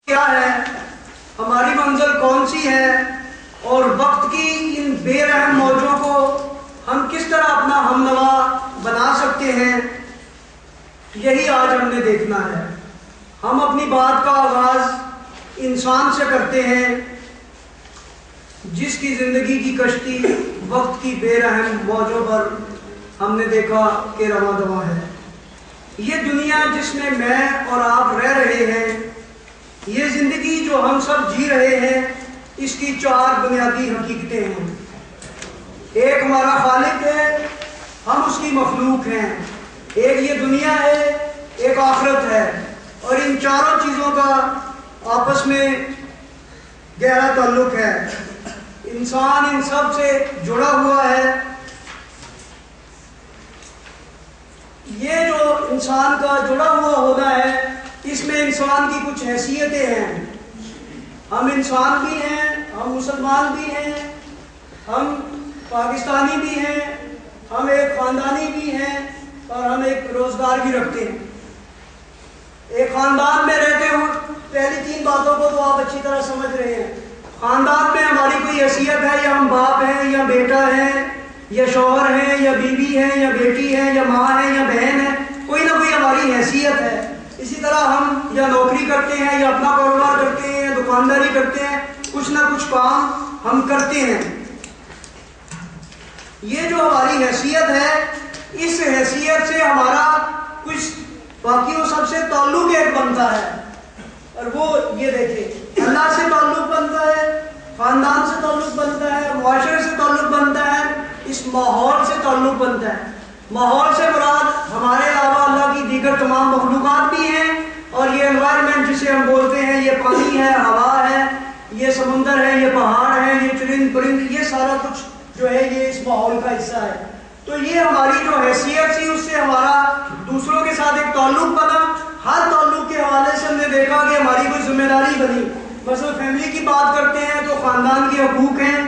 کیا ہے، ہماری منزل کون سی ہے، اور وقت کی ان بے رحم موجوں کو ہم کس طرح اپنا ہمنوا بنا سکتے ہیں، یہی آج ہم نے دیکھنا ہے۔ ہم اپنی بات کا آغاز انسان سے کرتے ہیں جس کی زندگی کی کشتی وقت کی بے رحم موجوں پر ہم نے دیکھا کہ رواں دواں ہے۔ یہ دنیا جس میں میں اور آپ رہ رہے ہیں، یہ زندگی جو ہم سب جی رہے ہیں، اس کی 4 بنیادی حقیقتیں ہیں۔ ایک ہمارا خالق ہے، ہم اس کی مخلوق ہیں، ایک یہ دنیا ہے، ایک آخرت ہے، اور ان چاروں چیزوں کا آپس میں گہرا تعلق ہے۔ انسان ان سب سے جڑا ہوا ہے۔ یہ جو انسان کا جڑا ہوا ہونا ہے، اس میں انسان کی کچھ حیثیتیں ہیں۔ ہم انسان بھی ہیں، ہم مسلمان بھی ہیں، ہم پاکستانی بھی ہیں، ہم ایک خاندانی بھی ہیں، اور ہم ایک روزگار بھی رکھتے ہیں۔ ایک خاندان میں رہتے ہوں، پہلی 3 باتوں کو تو آپ اچھی طرح سمجھ رہے ہیں۔ خاندان میں ہماری کوئی حیثیت ہے، یا ہم باپ ہیں، یا بیٹا ہیں، یا شوہر ہیں، یا بیوی ہیں، یا بیٹی ہیں، یا ماں ہیں، یا بہن ہے، کوئی نہ کوئی ہماری حیثیت ہے۔ اسی طرح ہم یا نوکری کرتے ہیں، یا اپنا کاروبار کرتے ہیں، یا دکانداری کرتے ہیں، کچھ نہ کچھ کام ہم کرتے ہیں۔ یہ جو ہماری حیثیت ہے، اس حیثیت سے ہمارا کچھ باقیوں سب سے تعلق ایک بنتا ہے، اور وہ یہ دیکھیں، اللہ سے تعلق بنتا ہے، خاندان سے تعلق بنتا ہے، معاشرے سے تعلق بنتا ہے، اس ماحول سے تعلق بنتا ہے۔ ماحول سے مراد ہمارے علاوہ اللہ کی دیگر تمام مخلوقات بھی ہیں، اور یہ انوائرمنٹ جسے ہم بولتے ہیں، یہ پانی ہے، ہوا ہے، یہ سمندر ہے، یہ پہاڑ ہے، یہ چرند پرند، یہ سارا کچھ جو ہے یہ اس ماحول کا حصہ ہے۔ تو یہ ہماری جو حیثیت تھی، اس سے ہمارا دوسروں کے ساتھ ایک تعلق بنا۔ ہر تعلق کے حوالے سے ہم نے دیکھا کہ ہماری کوئی ذمہ داری بنی۔ مثلا فیملی کی بات کرتے ہیں تو خاندان کے حقوق ہیں،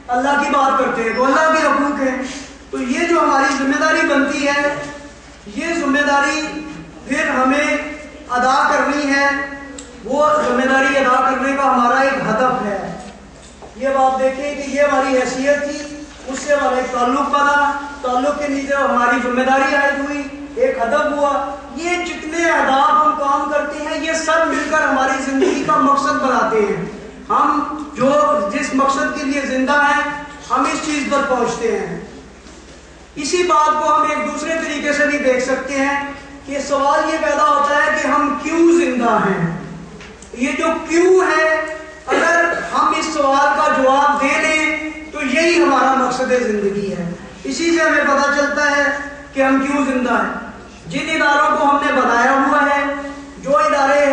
اللہ کی بات کرتے ہیں تو اللہ کے حقوق ہیں۔ تو یہ جو ہماری ذمہ داری بنتی ہے، یہ ذمہ داری پھر ہمیں ادا کرنی ہے۔ وہ ذمہ داری ادا کرنے کا ہمارا ایک ہدف ہے۔ یہ بات دیکھیں کہ یہ ہماری حیثیت تھی، اس سے ہمارا ایک تعلق بنا، تعلق کے نیچے ہماری ذمہ داری عائد ہوئی، ایک ہدف ہوا۔ یہ جتنے اہداف ہم کام کرتے ہیں، یہ سب مل کر ہماری زندگی کا مقصد بناتے ہیں۔ ہم جو جس مقصد کے لیے زندہ ہیں، ہم اس چیز پر پہنچتے ہیں۔ اسی بات کو ہم ایک دوسرے طریقے سے بھی دیکھ سکتے ہیں کہ سوال یہ پیدا ہوتا ہے کہ ہم کیوں زندہ ہیں۔ یہ جو کیوں ہے، اگر ہم اس سوال کا جواب دے لیں تو یہی ہمارا مقصد زندگی ہے۔ اسی سے ہمیں پتہ چلتا ہے کہ ہم کیوں زندہ ہیں۔ جن اداروں کو ہم نے بنایا ہوا ہے، جو ادارے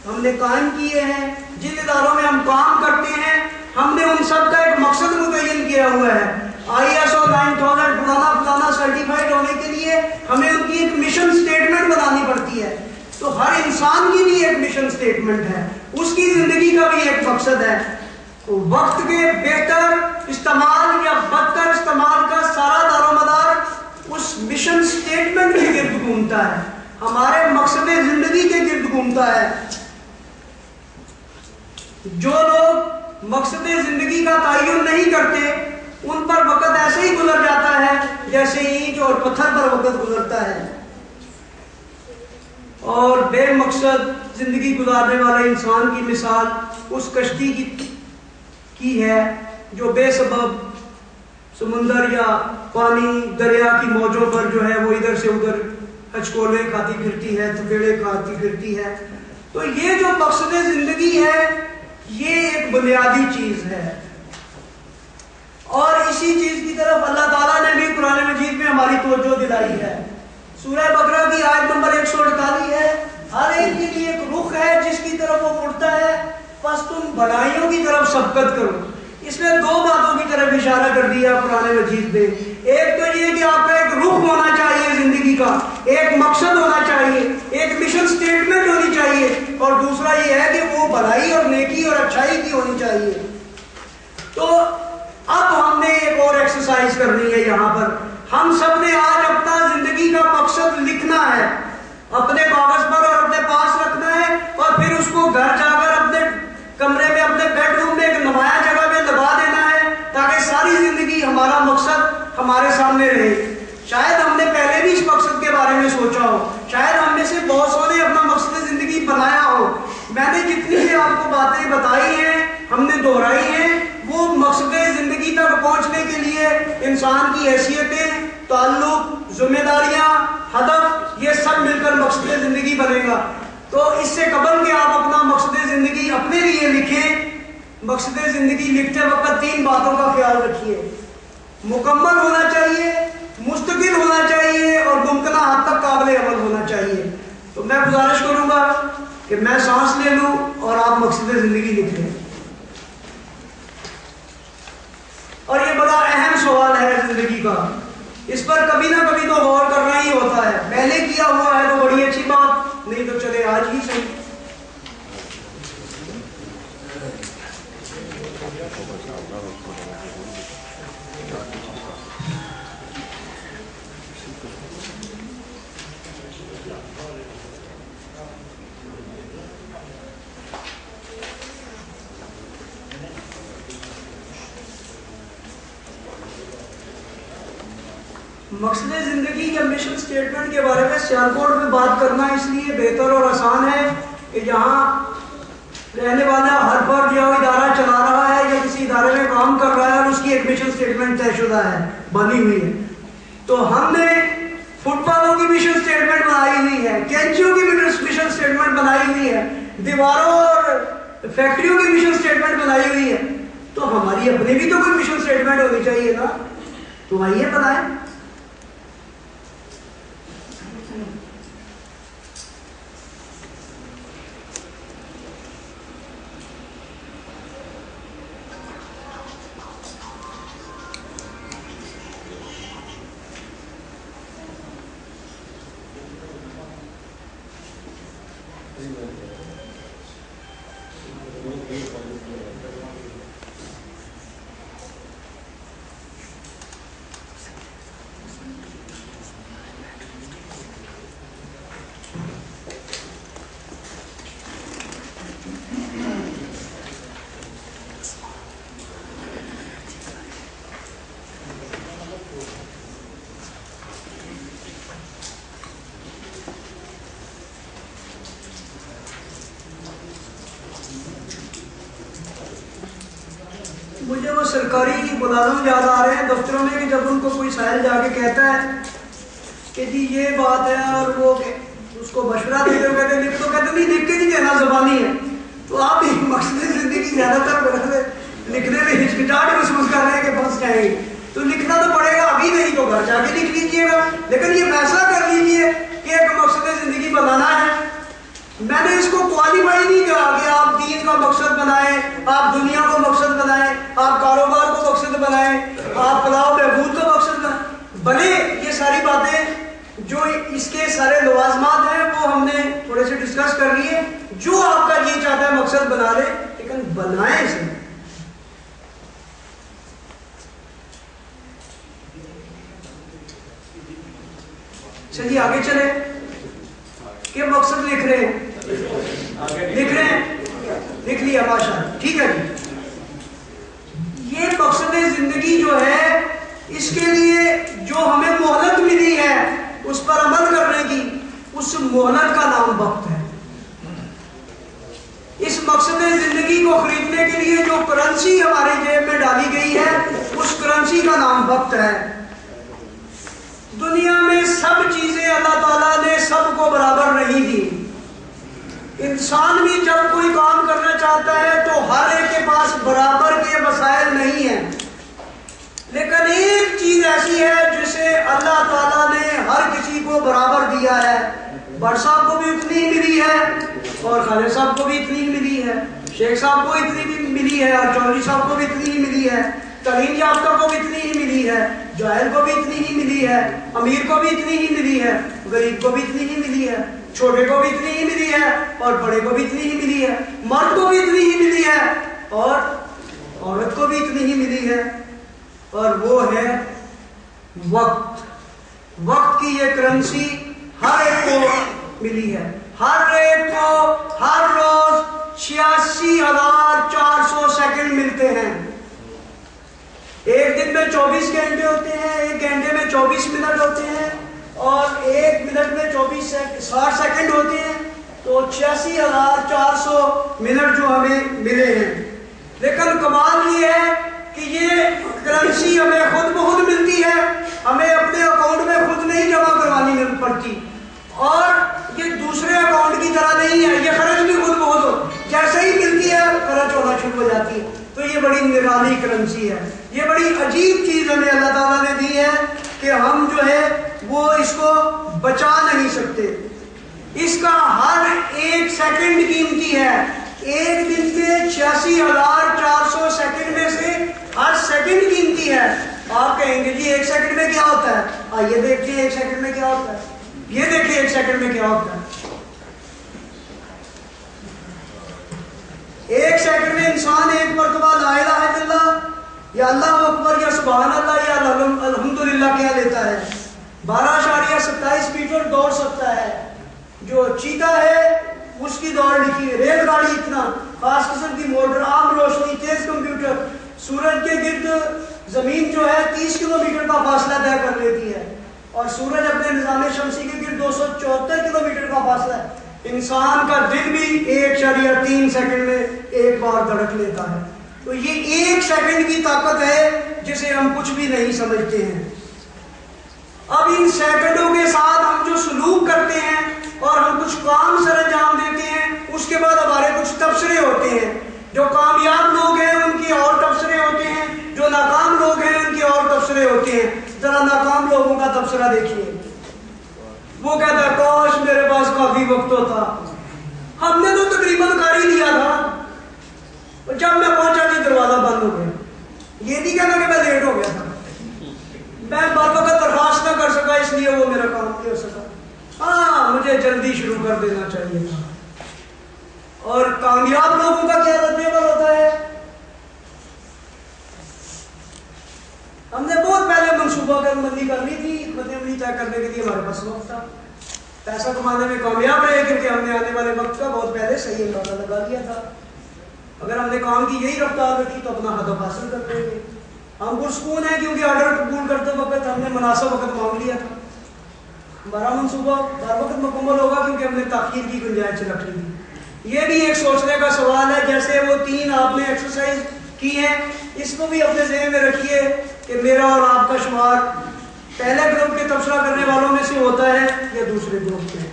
ہم نے قائم کیے ہیں، جن اداروں میں ہم کام کرتے ہیں، ہم نے ان سب کا ایک مقصد متعین کیا ہوا ہے۔ ISO 9000 فلانا سرٹیفائڈ ہونے کے لیے ہمیں ان کی ایک مشن سٹیٹمنٹ بنانی پڑتی ہے۔ تو ہر انسان کی بھی ایک مشن سٹیٹمنٹ ہے، اس کی زندگی کا بھی ایک مقصد ہے۔ وقت کے بہتر استعمال یا بدتر استعمال کا سارا دار و مدار اس مشن سٹیٹمنٹ کے گرد گھومتا ہے، ہمارے مقصد زندگی کے گرد گھومتا ہے۔ جو لوگ مقصد زندگی کا تعین نہیں کرتے، ان پر وقت ایسے ہی گزر جاتا ہے جیسے اینٹ اور پتھر پر وقت گزرتا ہے۔ اور بے مقصد زندگی گزارنے والے انسان کی مثال اس کشتی کی ہے جو بے سبب سمندر یا پانی دریا کی موجوں پر جو ہے وہ ادھر سے ادھر ہچکولے کھاتی پھرتی ہے، تھپیڑے کھاتی پھرتی ہے۔ تو یہ جو مقصد زندگی ہے، یہ ایک بنیادی چیز ہے، اور اسی چیز کی طرف اللہ تعالیٰ نے بھی قرآن مجید میں ہماری توجہ دلائی ہے۔ سورہ بقرہ کی آیت نمبر 148 ہے، ہر ایک کے لیے ایک رخ ہے جس کی طرف وہ مڑتا ہے، پس تم بھلائیوں کی طرف سبقت کرو۔ اس میں 2 باتوں کی طرف اشارہ کر دیا قرآن مجید میں۔ ایک تو یہ کہ آپ کا ایک رخ ہونا چاہیے زندگی کا، ایک مقصد ہونا چاہیے، ایک مشن سٹیٹمنٹ ہونی چاہیے، اور دوسرا یہ ہے کہ وہ بھلائی اور نیکی اور اچھائی کی ہونی چاہیے۔ تو اب ہم نے ایک اور ایکسرسائز کرنی ہے یہاں پر۔ ہم سب نے آج اپنا زندگی کا مقصد لکھنا ہے، اپنے کاغذ پر اور اپنے پاس رکھنا ہے، اور پھر اس کو گھر جا کر میں رہے. شاید ہم نے پہلے بھی اس مقصد کے بارے میں سوچا ہو, شاید ہم میں سے بہت سو نے اپنا مقصد زندگی بنایا ہو. میں نے جتنی بھی آپ کو باتیں بتائی ہیں, ہم نے دہرائی ہیں, وہ مقصد زندگی تک پہنچنے کے لیے انسان کی حیثیتیں, تعلق, ذمہ داریاں, ہدف, یہ سب مل کر مقصد زندگی بنے گا. تو اس سے قبل کہ آپ اپنا مقصد زندگی اپنے لیے لکھیں, مقصد زندگی لکھتے وقت 3 باتوں کا خیال رکھیے. مکمل ہونا چاہیے, مستقل ہونا چاہیے, اور ممکنہ حد تک قابل عمل ہونا چاہیے. تو میں گزارش کروں گا کہ میں سانس لے لوں اور آپ مقصد زندگی لکھ لیں. اور یہ بڑا اہم سوال ہے زندگی کا, اس پر کبھی نہ کبھی تو غور کرنا ہی ہوتا ہے. پہلے کیا ہوا ہے تو بڑی اچھی بات, نہیں تو چلے آج ہی صحیح. مقصد زندگی یا مشن سٹیٹمنٹ کے بارے میں سیالکوٹ میں بات کرنا اس لیے بہتر اور آسان ہے کہ جہاں رہنے والا ہر فرد یا ادارہ چلا رہا ہے یا کسی ادارے میں کام کر رہا ہے اور اس کی ایک مشن سٹیٹمنٹ طے شدہ ہے, بنی ہوئی ہے. تو ہم نے فٹ بالوں کی مشن سٹیٹمنٹ بنائی ہوئی ہے, کینچیوں کی مشن سٹیٹمنٹ بنائی ہوئی ہے, دیواروں اور فیکٹریوں کی مشن سٹیٹمنٹ بنائی ہوئی ہے. تو ہماری اپنی بھی تو کوئی مشن سٹیٹمنٹ ہونی چاہیے نا. تو آئیے بنائیں. مجھے وہ سرکاری ملازم یاد آ رہے ہیں دفتروں میں کہ جب ان کو کوئی سائل جا کے کہتا ہے کہ جی یہ بات ہے, اور وہ اس کو مشورہ دیتے ہوئے کہتے ہیں لکھ دو, کہتے نہیں لکھ کے نہیں کہنا, زبانی ہے. تو آپ مقصد زندگی زیادہ تر لکھنے میں ہچکچاہٹ محسوس کر رہے ہیں کہ پھنس جائیں گے. تو لکھنا تو پڑے گا, ابھی نہیں تو گھر جا کے لکھ لیجیے گا, لیکن یہ فیصلہ کر لیجیے کہ ایک مقصد زندگی بنانا ہے. میں نے اس کو کوالیفائی نہیں کہا کہ آپ دین کا مقصد بنائیں, آپ دنیا کو مقصد بنائیں, آپ کاروبار کو مقصد بنائیں, آپ فلاح و بہبود کو مقصد بنائیں. بھلے یہ ساری باتیں جو اس کے سارے لوازمات ہیں وہ ہم نے تھوڑے سے ڈسکس کر لیے. جو آپ کا جی چاہتا ہے مقصد بنا لے, لیکن بنائیں اسے. چلیے آگے چلے کہ مقصد لکھ رہے ہیں, لکھ لیا ماشاءاللہ, ٹھیک ہے جی. یہ مقصد زندگی جو ہے, اس کے لیے جو ہمیں مہلت ملی ہے اس پر عمل کرنے کی, اس مہلت کا نام وقت ہے. اس مقصد زندگی کو خریدنے کے لیے جو کرنسی ہماری جیب میں ڈالی گئی ہے, اس کرنسی کا نام وقت ہے. دنیا میں سب چیزیں اللہ تعالیٰ نے سب کو برابر نہیں دی. انسان بھی جب کوئی کام کرنا چاہتا ہے تو ہر ایک کے پاس برابر کے وسائل نہیں ہیں, لیکن ایک چیز ایسی ہے جسے اللہ تعالیٰ نے ہر کسی کو برابر دیا ہے. بٹ صاحب کو بھی اتنی ہی ملی ہے, اور خالد صاحب کو بھی اتنی ہی ملی ہے, شیخ صاحب کو اتنی بھی ملی ہے, اور چودھری صاحب کو بھی اتنی ہی ملی ہے, تعلیم یافتہ کو بھی اتنی ہی ملی ہے, جاہل کو بھی اتنی ہی ملی ہے, امیر کو بھی اتنی ہی ملی ہے, غریب کو بھی اتنی ہی ملی ہے, چھوٹے کو بھی اتنی ہی ملی ہے, اور بڑے کو بھی اتنی ہی ملی ہے, مرد کو بھی اتنی ہی ملی ہے, اور عورت کو بھی اتنی ہی ملی ہے. اور وہ ہے وقت. وقت کی یہ کرنسی ہر ایک کو ملی ہے. ہر ایک کو ہر روز 86,400 سیکنڈ ملتے ہیں. ایک دن میں 24 گھنٹے ہوتے ہیں, 1 گھنٹے میں 24 منٹ ہوتے ہیں, اور 1 منٹ میں 60 سیکنڈ ہوتے ہیں. تو 86,400 منٹ جو ہمیں ملے ہیں. لیکن کمال یہ ہے کہ یہ کرنسی ہمیں خود بخود ملتی ہے, ہمیں اپنے اکاؤنٹ میں خود نہیں جمع کروانی پڑتی, اور یہ دوسرے اکاؤنٹ کی طرح نہیں ہے, یہ خرچ بھی خود بخود ہو, جیسے ہی ملتی ہے خرچ ہونا شروع ہو جاتی ہے. تو یہ بڑی نرالی کرنسی ہے, یہ بڑی عجیب چیز ہمیں اللہ تعالیٰ نے دی ہے کہ ہم جو ہے وہ اس کو بچا نہیں سکتے. اس کا ہر 1 سیکنڈ قیمتی ہے. ایک دن میں 86,400 سیکنڈ میں سے ہر سیکنڈ قیمتی ہے. آپ کہیں گے جی 1 سیکنڈ میں کیا ہوتا ہے؟ آئیے دیکھتے ہیں 1 سیکنڈ میں کیا ہوتا ہے. یہ دیکھیے 1 سیکنڈ میں کیا ہوتا ہے. 1 سیکنڈ میں انسان 1 مرتبہ لا الہ الا اللہ یا اللہ اکبر یا سبحان اللہ یا الحمدللہ کیا لیتا ہے. 12.27 میٹر دوڑ سکتا ہے. جو چیتا ہے اس کی دوڑ لکھی ہے. ریل گاڑی اتنا, خاص قسم کی موٹر, عام روشنی, تیز کمپیوٹر, سورج کے گرد زمین جو ہے 30 کلومیٹر کا فاصلہ طے کر لیتی ہے, اور سورج اپنے نظام شمسی کے گرد 274 کلومیٹر کا فاصلہ ہے. انسان کا دل بھی 1.3 سیکنڈ میں ایک بار دھڑک لیتا ہے. تو یہ 1 سیکنڈ کی طاقت ہے جسے ہم کچھ بھی نہیں سمجھتے ہیں. اب ان سیکنڈوں کے ساتھ ہم جو سلوک کرتے ہیں اور ہم کچھ کام سر انجام دیتے ہیں, اس کے بعد ہمارے کچھ تبصرے ہوتے ہیں. جو کامیاب لوگ ہیں ان کی اور تبصرے ہوتے ہیں, جو ناکام لوگ ہیں ان کی اور تبصرے ہوتے ہیں. ذرا ناکام لوگوں کا تبصرہ دیکھیے. وہ کہتا ہے کاش میرے پاس کافی وقت ہوتا, ہم نے تو تقریباً کر ہی لیا تھا, جب میں پہنچا جی دروازہ بند ہو گیا. یہ نہیں کہنا کہ میں لیٹ ہو گیا تھا, میں بر وقت درخواست نہ کر سکا اس لیے وہ میرا کام نہیں ہو سکا. ہاں مجھے جلدی شروع کر دینا چاہیے تھا. اور کامیاب لوگوں کا کیا رد عمل ہوتا ہے؟ ہم نے بہت پہلے منصوبہ بندی کر لی تھی, خدمت عملی طے کرنے کے لیے ہمارے پاس وقت تھا, پیسہ کمانے میں کامیاب رہے کیونکہ ہم نے آنے والے وقت کا بہت پہلے صحیح اندازہ لگا لیا تھا. اگر ہم نے کام کی یہی رفتار رکھی تو اپنا ہدف حاصل کر لیں گے. ہم پرسکون ہیں کیونکہ آرڈر قبول کرتے وقت ہم نے مناسب وقت مانگ لیا تھا. ہمارا منصوبہ بر وقت مکمل ہوگا کیونکہ ہم نے تاخیر کی گنجائش رکھ لی. یہ بھی ایک سوچنے کا سوال ہے. جیسے وہ 3 آپ نے ایکسرسائز کی ہیں, اس کو بھی اپنے ذہن میں رکھیے کہ میرا اور آپ کا شمار پہلے گروپ کے تبصرہ کرنے والوں میں سے ہوتا ہے یا دوسرے گروپ میں.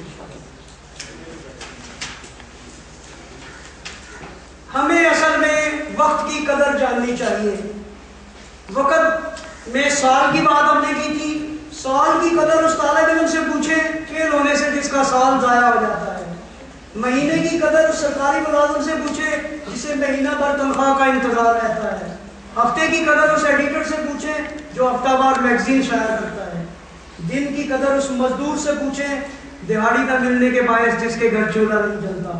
ہمیں اصل میں وقت کی قدر جاننی چاہیے. وقت میں سال کی بات ہم نے کی تھی. سال کی قدر اس طالب علم سے پوچھیں فیل ہونے سے جس کا سال ضائع ہو جاتا ہے. مہینے کی قدر اس سرکاری ملازم سے پوچھیں جسے مہینہ بھر تنخواہ کا انتظار رہتا ہے. ہفتے کی قدر اس ایڈیٹر سے پوچھیں جو ہفتہ وار میگزین شائع کرتا ہے. دن کی قدر اس مزدور سے پوچھیں دہاڑی نہ ملنے کے باعث جس کے گھر چولہا نہیں جلتا.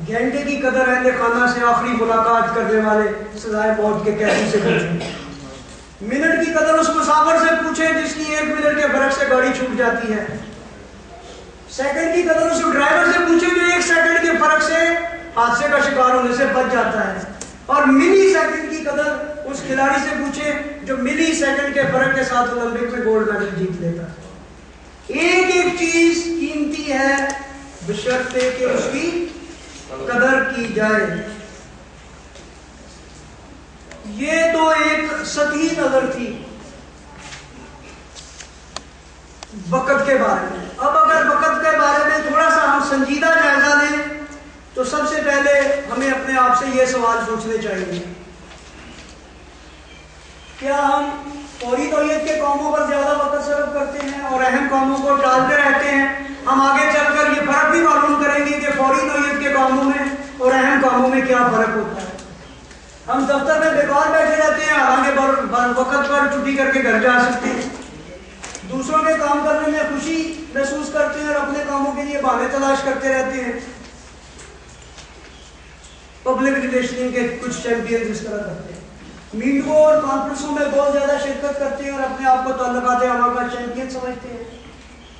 گھنٹے کی قدر اہل خانہ سے آخری ملاقات کرنے والے سزائے موت کے قیدی سے پوچھیں. منٹ کی قدر اس مسافر سے پوچھیں جس کی 1 منٹ کے فرق سے گاڑی چھوٹ جاتی ہے. سیکنڈ کی قدر اس ڈرائیور سے پوچھیں جو 1 سیکنڈ کے فرق سے حادثے کا شکار ہونے سے بچ جاتا ہے. اور ملی سیکنڈ کی قدر اس کھلاڑی سے پوچھیں جو ملی سیکنڈ کے فرق کے ساتھ اولمپک میں گولڈ میڈل جیت لیتا ہے. ایک ایک چیز قیمتی ہے بشرطے کہ اس کی قدر کی جائے. یہ تو ایک سطحی نظر تھی وقت کے بارے میں. اب اگر وقت کے بارے میں تھوڑا سا ہم سنجیدہ جائزہ لیں تو سب سے پہلے ہمیں اپنے آپ سے یہ سوال پوچھنے چاہیے, کیا ہم فوری نوعیت کے کاموں پر زیادہ وقت صرف کرتے ہیں اور اہم کاموں کو ٹالتے رہتے ہیں؟ ہم آگے چل کر یہ فرق بھی معلوم کریں گے کہ فوری نوعیت کے کاموں میں اور اہم کاموں میں کیا فرق ہوتا ہے. ہم دفتر میں بیکار بیٹھے رہتے ہیں حالانکہ وقت پر چھٹی کر کے گھر جا سکتے ہیں. دوسروں کے کام کرنے میں خوشی محسوس کرتے ہیں اور اپنے کاموں کے لیے بہانے تلاش کرتے رہتے ہیں. پبلک ریلیشننگ کے کچھ چیمپئن اس طرح کرتے ہیں. میٹنگوں اور کانفرنسوں میں بہت زیادہ شرکت کرتے ہیں اور اپنے آپ کو تعلقات عامہ کا چیمپئن سمجھتے ہیں.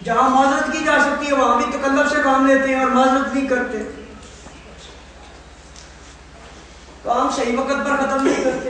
جہاں معذرت کی جا سکتی ہے وہاں بھی تکلف سے کام لیتے ہیں اور معذرت نہیں کرتے. کام صحیح وقت پر ختم نہیں کرتے.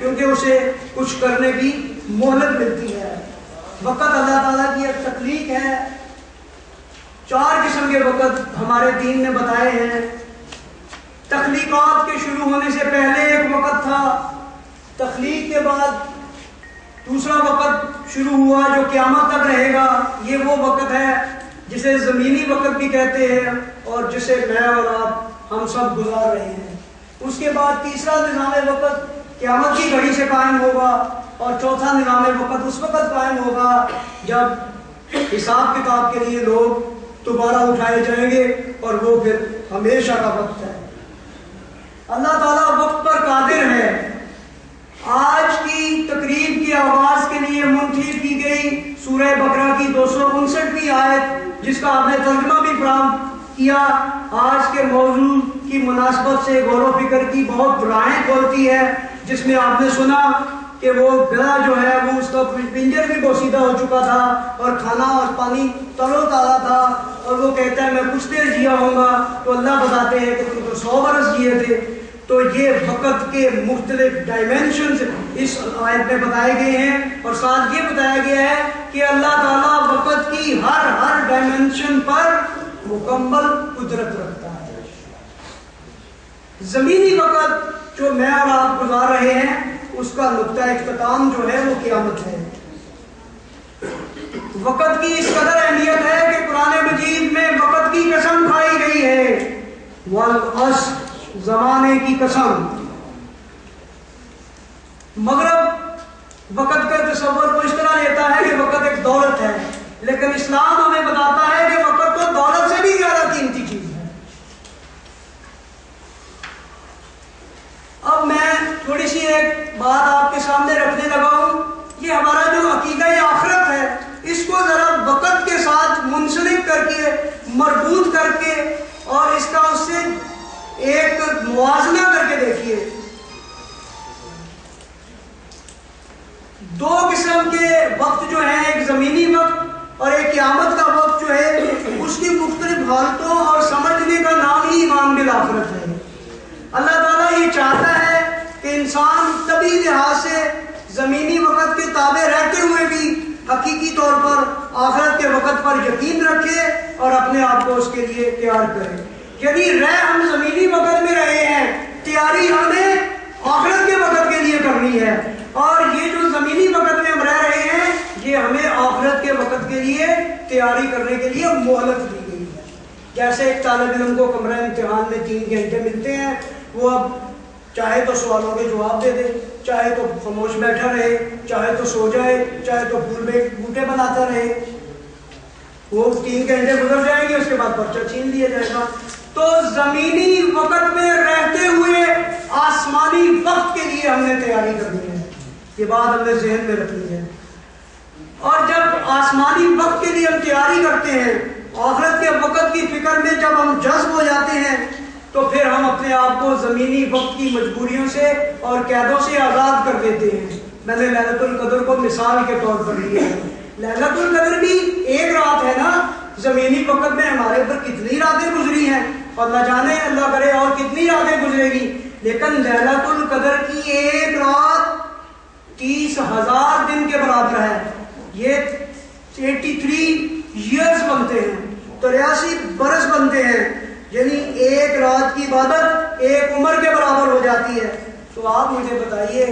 کیونکہ اسے کچھ کرنے کی مہلت ملتی ہے۔ وقت اللہ تعالیٰ کی ایک تخلیق ہے۔ 4 قسم کے وقت ہمارے دین نے بتائے ہیں۔ تخلیقات کے شروع ہونے سے پہلے ایک وقت تھا، تخلیق کے بعد دوسرا وقت شروع ہوا جو قیامت تک رہے گا، یہ وہ وقت ہے جسے زمینی وقت بھی کہتے ہیں اور جسے میں اور آپ ہم سب گزار رہے ہیں۔ اس کے بعد تیسرا نظام وقت قیامت کی گھڑی سے قائم ہوگا، اور چوتھا نظام وقت اس وقت قائم ہوگا جب حساب کتاب کے لیے لوگ دوبارہ اٹھائے جائیں گے، اور وہ پھر ہمیشہ کا وقت ہے۔ اللہ تعالیٰ وقت پر قادر ہے۔ آج کی تقریب کے آغاز کے لیے منتخب کی گئی سورہ بقرہ کی 259ویں آیت، جس کا آپ نے ترجمہ بھی فراہم کیا، آج کے موضوع کی مناسبت سے غور و فکر کی بہت راہیں کھولتی ہے، جس میں آپ نے سنا کہ وہ گدھا جو ہے وہ اس کا پنجر بھی بوسیدہ ہو چکا تھا، اور کھانا اور پانی ترو تازہ تھا، اور وہ کہتا ہے میں کچھ دیر جیا ہوں گا، تو اللہ بتاتے ہیں کہ تم تو 100 برس جیے تھے۔ تو یہ وقت کے مختلف ڈائمینشنز اس آیت میں بتائے گئے ہیں، اور ساتھ یہ بتایا گیا ہے کہ اللہ تعالیٰ وقت کی ہر ڈائمینشن پر مکمل قدرت رکھتا ہے۔ زمینی وقت جو میں اور آپ گزار رہے ہیں، اس کا نقطہ اختتام جو ہے وہ قیامت ہے۔ وقت کی اس قدر اہمیت ہے کہ قرآن مجید میں وقت کی قسم کھائی گئی ہے، والعصر، زمانے کی قسم۔ مغرب وقت کا تصور کو اس طرح لیتا ہے کہ وقت ایک دولت ہے، لیکن اسلام ہمیں بتاتا ہے کہ وقت تو دولت سے بھی زیادہ قیمتی چیز ہے۔ اب میں تھوڑی سی ایک بات آپ کے سامنے رکھنے لگا ہوں، یہ ہمارا جو عقیدہ آخرت ہے، اس کو ذرا وقت کے ساتھ منسلک کر کے، مربوط کر کے، اور اس کا اس سے ایک موازنہ کر کے دیکھیے۔ 2 قسم کے وقت جو ہیں، ایک زمینی وقت اور ایک قیامت کا وقت جو ہے، اس کی مختلف حالتوں اور سمجھنے کا نام ہی ایمان بالآخرت ہے۔ اللہ تعالیٰ یہ چاہتا ہے کہ انسان طبعی لحاظ سے زمینی وقت کے تابع رہتے ہوئے بھی حقیقی طور پر آخرت کے وقت پر یقین رکھے اور اپنے آپ کو اس کے لیے تیار کرے۔ یعنی ہم زمینی وقت میں رہے ہیں، تیاری ہمیں آخرت کے وقت کے لیے کرنی ہے، اور یہ جو زمینی وقت میں ہم رہ رہے ہیں، یہ ہمیں آخرت کے وقت کے لیے تیاری کرنے کے لیے مہلت دی گئی ہے۔ جیسے ایک طالب علم کو کمرہ امتحان میں 3 گھنٹے ملتے ہیں، وہ اب چاہے تو سوالوں کے جواب دے دے، چاہے تو خاموش بیٹھا رہے، چاہے تو سو جائے، چاہے تو پھول بوٹے بناتا رہے، وہ 3 گھنٹے گزر جائیں گے، اس کے بعد پرچہ چھین لیا جائے گا۔ تو زمینی وقت میں رہتے ہوئے آسمانی وقت کے لیے ہم نے تیاری کرنی ہے، یہ بات ہم نے ذہن میں رکھنی ہے۔ اور جب آسمانی وقت کے لیے ہم تیاری کرتے ہیں، آخرت کے وقت کی فکر میں جب ہم جذب ہو جاتے ہیں، تو پھر ہم اپنے آپ کو زمینی وقت کی مجبوریوں سے اور قیدوں سے آزاد کر دیتے ہیں۔ میں نے لیلۃ القدر کو مثال کے طور پر لیا ہے۔ لیلۃ القدر بھی ایک رات ہے نا، زمینی وقت میں ہمارے اوپر کتنی راتیں گزری ہیں، اور نہ جانے اللہ کرے اور کتنی راتیں گزرے گی، لیکن لیلۃ القدر کی ایک رات 30,000 دن کے برابر ہے۔ یہ 83 ایئرز بنتے ہیں، 83 برس بنتے ہیں، یعنی ایک رات کی عبادت ایک عمر کے برابر ہو جاتی ہے۔ تو آپ مجھے بتائیے،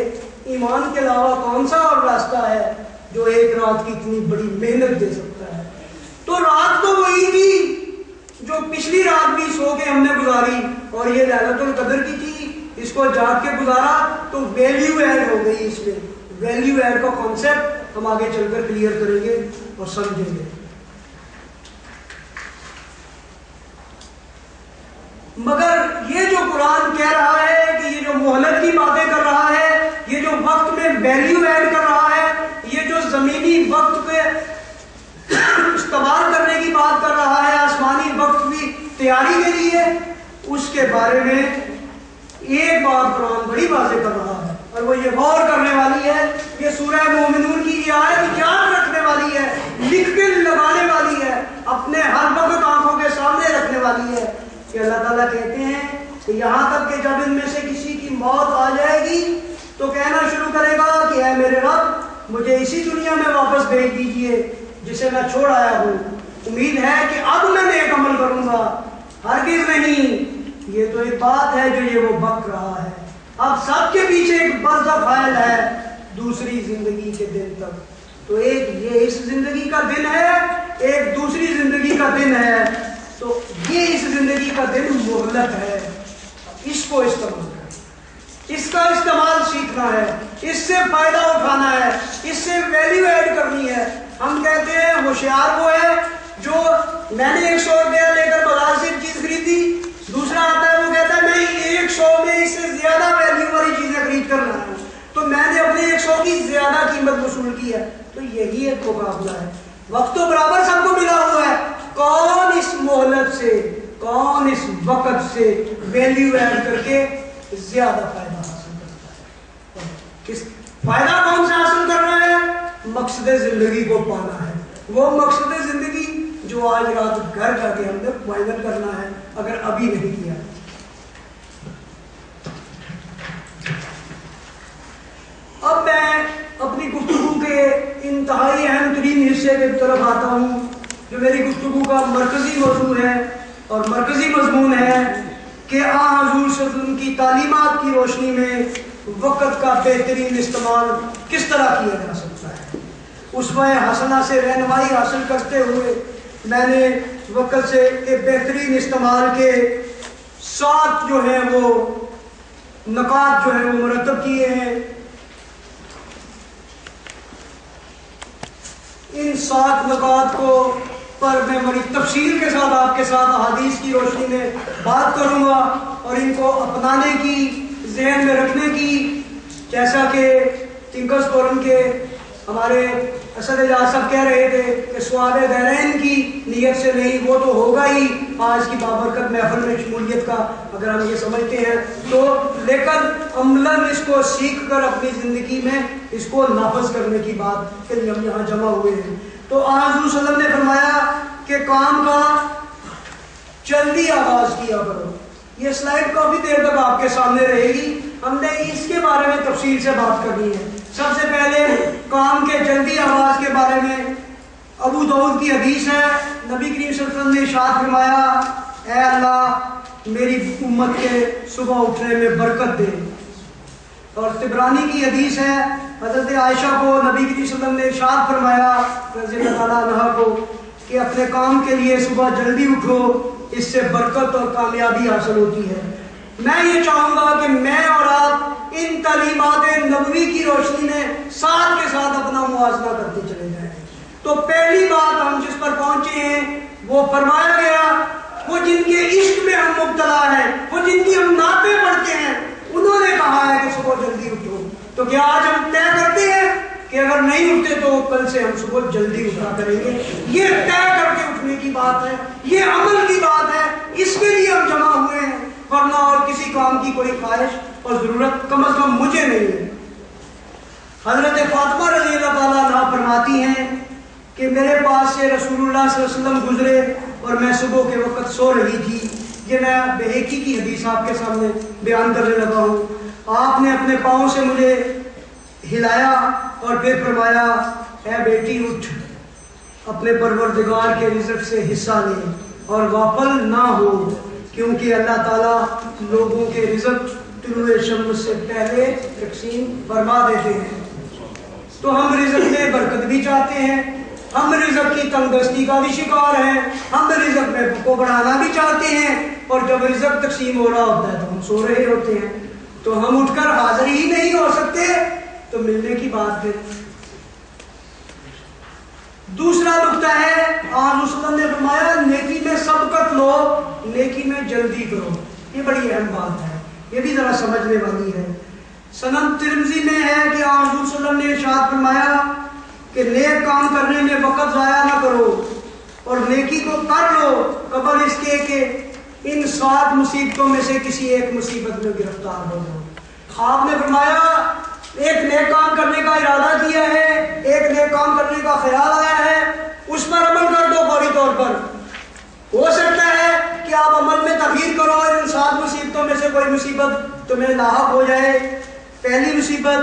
ایمان کے علاوہ کون سا اور راستہ ہے جو ایک رات کی اتنی بڑی محنت دے سکتا ہے؟ تو رات تو وہی تھی جو پچھلی رات بھی سو کے ہم نے گزاری، اور یہ لیلۃ القدر کی تھی، اس کو جاگ کے گزارا، تو ویلیو ایڈ ہو گئی۔ اس میں ویلیو ایڈ کا کانسیپٹ ہم آگے چل کر کلیئر کریں گے اور سمجھیں گے۔ مگر یہ جو قرآن کہہ رہا ہے کہ یہ جو مہلت کی باتیں کر رہا ہے، یہ جو وقت میں ویلیو ایڈ کر رہا ہے، یہ جو زمینی وقت پہ استعمال کرنے کی بات کر رہا ہے، آسمانی وقت کی تیاری کے لیے، اس کے بارے میں ایک بات قرآن بڑی واضح کر رہا ہے، اور وہ یہ غور کرنے والی ہے۔ یہ سورہ مومنون کی یہ آیت یاد رکھنے والی ہے، لکھ کے لگانے والی ہے، اپنے ہر وقت آنکھوں کے سامنے رکھنے والی ہے کہ اللہ تعالیٰ کہتے ہیں کہ یہاں تک کہ جب ان میں سے کسی کی موت آ جائے گی تو کہنا شروع مجھے اسی دنیا میں واپس بھیج دیجئے جسے میں چھوڑ آیا ہوں. امید ہے کہ اب میں نیک عمل کروں گا. ہرگز نہیں، یہ تو ایک بات ہے جو یہ وہ بک رہا ہے. اب سب کے پیچھے ایک برزخ فائل ہے دوسری زندگی کے دن تک. تو ایک یہ اس زندگی کا دن ہے، ایک دوسری زندگی کا دن ہے. تو یہ اس زندگی کا دن مہلت ہے، اس کو استعمال کریں، اس کا استعمال سیکھنا ہے، اس سے فائدہ اٹھانا ہے، اس سے ویلیو ایڈ کرنی ہے. ہم کہتے ہیں ہوشیار وہ ہے جو میں نے 100 روپیہ لے کر بازار سے چیز خریدی، دوسرا آتا ہے وہ کہتا ہے میں 100 میں اس سے زیادہ ویلیو والی چیزیں خرید کر لایا ہوں، تو میں نے اپنے 100 کی زیادہ قیمت وصول کی ہے. تو یہی ایک مقابلہ ہے. وقت تو برابر سب کو ملا ہوا ہے. کون اس مہلت سے، کون اس وقت سے ویلیو ایڈ کر کے زیادہ فائدہ حاصل کرتا ہے. کس فائدہ کون سے حاصل کرنا ہے؟ مقصد زندگی کو پانا ہے. وہ مقصد زندگی جو آج رات گھر جا کے ہم نے فائنل کرنا ہے اگر ابھی نہیں کیا. اب میں اپنی گفتگو کے انتہائی اہم ترین حصے کی طرف آتا ہوں جو میری گفتگو کا مرکزی موضوع ہے اور مرکزی مضمون ہے کہ حضور صلی اللہ علیہ وسلم کی تعلیمات کی روشنی میں وقت کا بہترین استعمال کس طرح کیا جا سکتا ہے. اسوہ حسنہ سے رہنمائی حاصل کرتے ہوئے میں نے وقت سے ایک بہترین استعمال کے 7 جو ہیں وہ نکات جو ہیں وہ مرتب کیے ہیں. ان 7 نکات کو پر میں بڑی تفصیل کے ساتھ آپ کے ساتھ احادیث کی روشنی میں بات کروں گا اور ان کو اپنانے کی، ذہن میں رکھنے کی، جیسا کہ تنکس فورم کے ہمارے اسد اعجاز صاحب کہہ رہے تھے کہ ثواب دارین کی نیت سے نہیں، وہ تو ہوگا ہی آج کی بابرکت محفل میں شمولیت کا اگر ہم یہ سمجھتے ہیں تو، لیکن عملاً اس کو سیکھ کر اپنی زندگی میں اس کو نافذ کرنے کی بات کے لیے ہم یہاں جمع ہوئے ہیں. تو حضور صلی اللہ علیہ وسلم نے فرمایا کہ کام کا جلدی آغاز کیا کرو. یہ سلائیڈ کافی دیر تک آپ کے سامنے رہے گی، ہم نے اس کے بارے میں تفصیل سے بات کرنی ہے. سب سے پہلے کام کے جلدی آغاز کے بارے میں ابو داؤد کی حدیث ہے. نبی کریم صلی اللہ علیہ وسلم نے ارشاد فرمایا اے اللہ میری امت کے صبح اٹھنے میں برکت دے. اور طبرانی کی حدیث ہے حضرت عائشہ کو نبی کریم صلی اللہ علیہ وسلم نے ارشاد فرمایا رضی اللہ تعالیٰ عنہا کو کہ اپنے کام کے لیے صبح جلدی اٹھو، اس سے برکت اور کامیابی حاصل ہوتی ہے. میں یہ چاہوں گا کہ میں اور آپ ان تعلیمات نبوی کی روشنی میں ساتھ کے ساتھ اپنا موازنہ کرتے چلے جائیں. تو پہلی بات ہم جس پر پہنچے ہیں وہ فرمایا گیا وہ جن کے عشق میں ہم مبتلا ہیں، وہ جن کی ہم نعتیں پڑھتے ہیں، انہوں نے کہا ہے کہ صبح جلدی اٹھو. تو کیا آج ہم طے کرتے ہیں کہ اگر نہیں اٹھتے تو کل سے ہم صبح جلدی اٹھا کریں گے؟ یہ طے کر کے اٹھنے کی بات ہے، یہ عمل کی بات ہے، اس کے لیے ہم جمع ہوئے ہیں، ورنہ اور کسی کام کی کوئی خواہش اور ضرورت کم از کم مجھے نہیں ہے. حضرت فاطمہ رضی اللہ تعالیٰ عنہا فرماتی ہیں کہ میرے پاس سے رسول اللہ صلی اللہ علیہ وسلم گزرے اور میں صبح کے وقت سو رہی تھی. یہ میں بہیقی کی حدیث آپ کے سامنے بیان کرنے لگا ہوں. آپ نے اپنے پاؤں سے مجھے ہلایا اور پھر فرمایا اے بیٹی اٹھ، اپنے پروردگار کے رزق سے حصہ لے اور غافل نہ ہو، کیونکہ اللہ تعالیٰ لوگوں کے رزق طلوع شمس سے پہلے تقسیم فرما دیتے ہیں. تو ہم رزق میں برکت بھی چاہتے ہیں، ہم رزق کی تنگدستی کا بھی شکار ہیں، ہم رزق میں کو بڑھانا بھی چاہتے ہیں، اور جب رزق تقسیم ہو رہا ہوتا ہے تو ہم سو رہے ہوتے ہیں. تو ہم اٹھ کر حاضر ہی نہیں ہو سکتے تو ملنے کی بات ہے. دوسرا نقطہ ہے آن وسلم نے فرمایا نیکی میں سبقت لو، نیکی میں جلدی کرو. یہ بڑی اہم بات ہے، یہ بھی ذرا سمجھنے والی ہے. سنن ترمذی میں ہے کہ آن حضور صلی اللہ علیہ وسلم نے ارشاد فرمایا کہ نیک کام کرنے میں وقت ضائع نہ کرو اور نیکی کو کر لو قبل اس کے کہ ان 7 مصیبتوں میں سے کسی ایک مصیبت میں گرفتار ہو جاؤ. آپ نے فرمایا ایک نیک کام کرنے کا ارادہ کیا ہے، ایک نیک کام کرنے کا خیال آیا ہے، اس پر عمل کر دو فوری طور پر. ہو سکتا ہے کہ آپ عمل میں تغیر کرو اور ان 7 مصیبتوں میں سے کوئی مصیبت تمہیں لاحق ہو جائے. پہلی مصیبت